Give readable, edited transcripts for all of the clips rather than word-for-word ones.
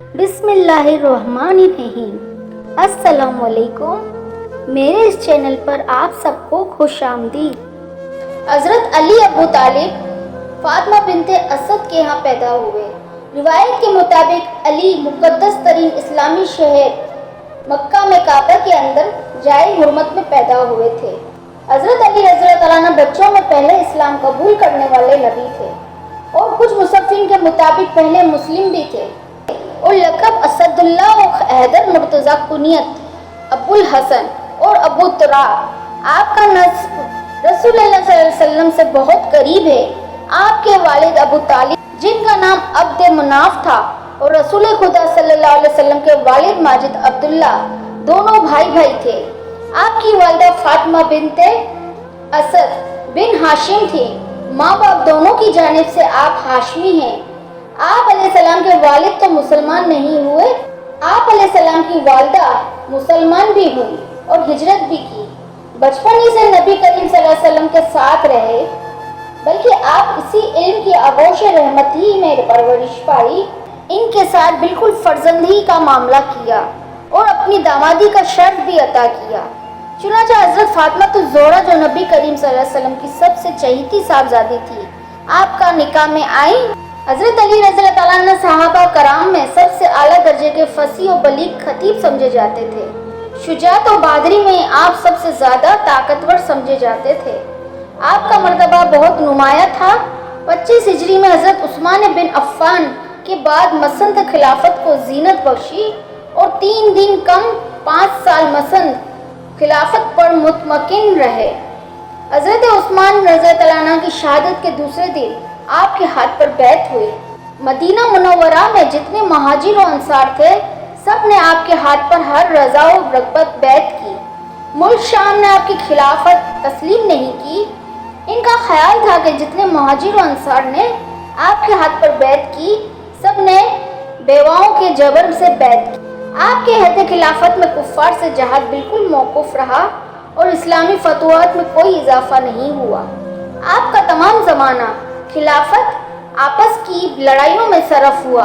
بسم اللہ الرحمن الرحیم۔ السلام علیکم، میرے اس چینل پر آپ سب کو خوش آمدید۔ حضرت علی ابو طالب فاطمہ بنت اسد کے ہاں پیدا ہوئے۔ روایت کے مطابق علی مقدس ترین اسلامی شہر مکہ میں کعبہ کے اندر جائے حرمت میں پیدا ہوئے تھے۔ حضرت علی رضی اللہ عنہ بچوں میں پہلے اسلام قبول کرنے والے نبی تھے اور کچھ مصنفین کے مطابق پہلے مسلم بھی تھے، اور لقب اسد اللہ و حیدر مرتضیٰ، کنیت ابو الحسن اور ابو تراب۔ آپ کا نسب رسول اللہ صلی اللہ علیہ وسلم سے بہت قریب ہے۔ آپ کے والد ابو طالب، جن کا نام عبد مناف تھا، اور رسول خدا صلی اللہ علیہ وسلم کے والد ماجد عبداللہ، دونوں بھائی تھے۔ آپ کی والدہ فاطمہ بنت اسد بن ہاشم تھی۔ ماں باپ دونوں کی جانب سے آپ ہاشمی ہیں۔ آپ علیہ السلام کے والد تو مسلمان نہیں ہوئے، آپ علیہ السلام کی والدہ مسلمان بھی ہوئی اور ہجرت بھی کی۔ بچپن ہی سے نبی کریم صلی اللہ علیہ وسلم کے ساتھ رہے، بلکہ آپ اسی علم کی آغوش رحمت ہی میں پرورش پائی۔ ان کے ساتھ بالکل فرزندی کا معاملہ کیا اور اپنی دامادی کا شرف بھی عطا کیا۔ چنانچہ حضرت فاطمہ الزہرا، جو نبی کریم صلی اللہ علیہ وسلم کی سب سے چہیتی صاحبزادی تھی، آپ کا نکاح میں آئیں۔ حضرت علی رضی اللہ عنہ صحابہ کرام میں سب سے اعلیٰ درجے کے فصیح و بلیغ خطیب سمجھے جاتے تھے۔ شجاعت و بہادری میں آپ سب سے زیادہ طاقتور سمجھے جاتے تھے۔ آپ کا مرتبہ بہت نمایاں تھا۔ 25 ہجری میں حضرت عثمان بن عفان کے بعد مسند خلافت کو زینت بخشی اور 3 دن کم 5 سال مسند خلافت پر مطمئن رہے۔ حضرت عثمان رضی اللہ عنہ کی شہادت کے دوسرے دن آپ کے ہاتھ پر بیعت ہوئی۔ مدینہ منورہ میں جتنے مہاجر و انصار تھے، سب نے آپ کے ہاتھ پر ہر رضا و رغبت بیعت کی۔ ملک شام نے آپ کی خلافت تسلیم نہیں کی۔ ان کا خیال تھا کہ جتنے مہاجر و انصار نے آپ کے ہاتھ پر بیعت کی، سب نے بیواؤں کے جبر سے بیعت کی۔ آپ کے عہد خلافت میں کفار سے جہاد بالکل موقوف رہا اور اسلامی فتوحات میں کوئی اضافہ نہیں ہوا۔ آپ کا تمام زمانہ خلافت آپس کی لڑائیوں میں صرف ہوا۔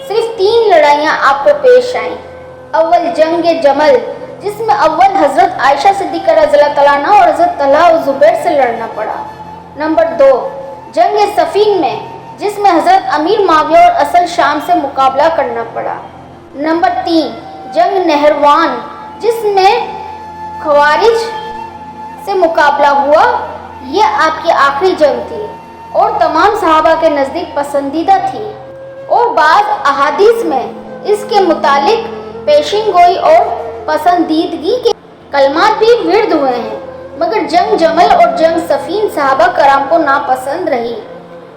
صرف 3 لڑائیاں آپ کو پیش آئیں۔ اول جنگ جمل، جس میں اول حضرت عائشہ صدیقہ رضی اللہ عنہ اور حضرت طلحہ و زبیر سے لڑنا پڑا۔ نمبر 2 جنگ صفین میں، جس میں حضرت امیر معاویہ اور اصل شام سے مقابلہ کرنا پڑا۔ نمبر 3 جنگ نہروان، جس میں خوارج سے مقابلہ ہوا۔ یہ آپ کی آخری جنگ تھی اور تمام صحابہ کے نزدیک پسندیدہ تھی، اور بعض احادیث میں اس کے متعلق پیشین گوئی اور پسندیدگی کے کلمات بھی ورد ہوئے ہیں، مگر جنگ جمل اور جنگ صفین صحابہ کرام کو ناپسند رہی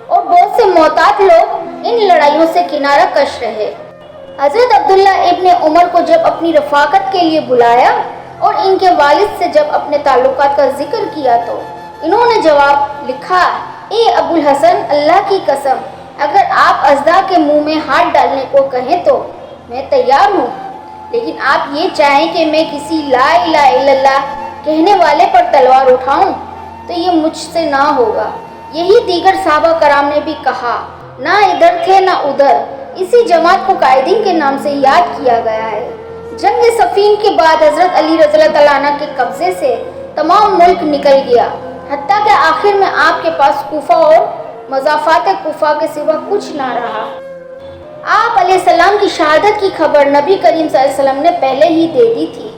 اور بہت سے محتاط لوگ ان لڑائیوں سے کنارہ کش رہے۔ حضرت عبداللہ ابن عمر کو جب اپنی رفاقت کے لیے بلایا اور ان کے والد سے جب اپنے تعلقات کا ذکر کیا تو انہوں نے جواب لکھا، اے ابو الحسن، اللہ کی قسم، اگر آپ اژدھا کے منہ میں ہاتھ ڈالنے کو کہیں تو میں تیار ہوں، لیکن آپ یہ چاہیں کہ میں کسی لا الہ الا اللہ کہنے والے پر تلوار اٹھاؤں تو یہ مجھ سے نہ ہوگا۔ یہی دیگر صحابہ کرام نے بھی کہا، نہ ادھر تھے نہ ادھر۔ اسی جماعت کو قائدین کے نام سے یاد کیا گیا ہے۔ جنگ صفین کے بعد حضرت علی رضی اللہ عنہ کے قبضے سے تمام ملک نکل گیا، حتیٰ کہ آخر میں آپ کے پاس کوفہ اور مضافات کوفہ کے سوا کچھ نہ رہا۔ آپ علیہ السلام کی شہادت کی خبر نبی کریم صلی اللہ علیہ وسلم نے پہلے ہی دے دی تھی۔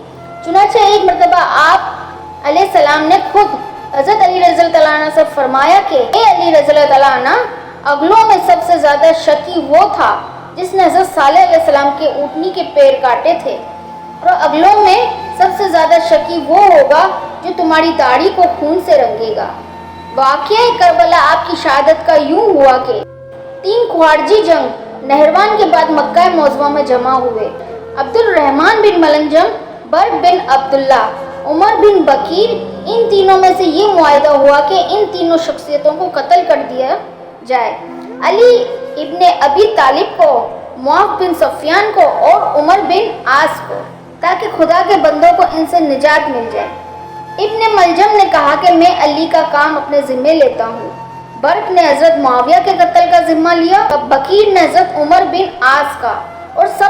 چنانچہ ایک مرتبہ آپ علیہ السلام نے خود حضرت علی رضی اللہ عنہ سے فرمایا کہ اے علی رضی اللہ عنہ، اگلوں میں سب سے زیادہ شکی وہ تھا جس نے حضرت صالح علیہ السلام کے اونٹنی کے پیر کاٹے تھے، اور اگلوں میں سب سے زیادہ شکی وہ ہوگا جو تمہاری داڑھی کو خون سے رنگے گا۔ واقعہ کربلا آپ کی شہادت کا یوں ہوا کہ 3 خوارجی جنگ نہروان کے بعد مکہ معظمہ میں جمع ہوئے۔ عبد الرحمن بن ملنجم، برق بن عبداللہ، عمر بن بکیر، ان تینوں میں سے یہ معاہدہ ہوا کہ ان تینوں شخصیتوں کو قتل کر دیا جائے، علی ابن ابی طالب کو، معاذ بن سفیان کو اور عمر بن عاص کو، تاکہ خدا کے بندوں کو ان سے نجات مل جائے۔ ابن ملجم نے کہا کہ میں علی کا کام اپنے ذمے لیتا ہوں۔ برق نے حضرت معاویہ کے قتل کا ذمہ لیا، بکیر نے حضرت عمر بن عاص کا،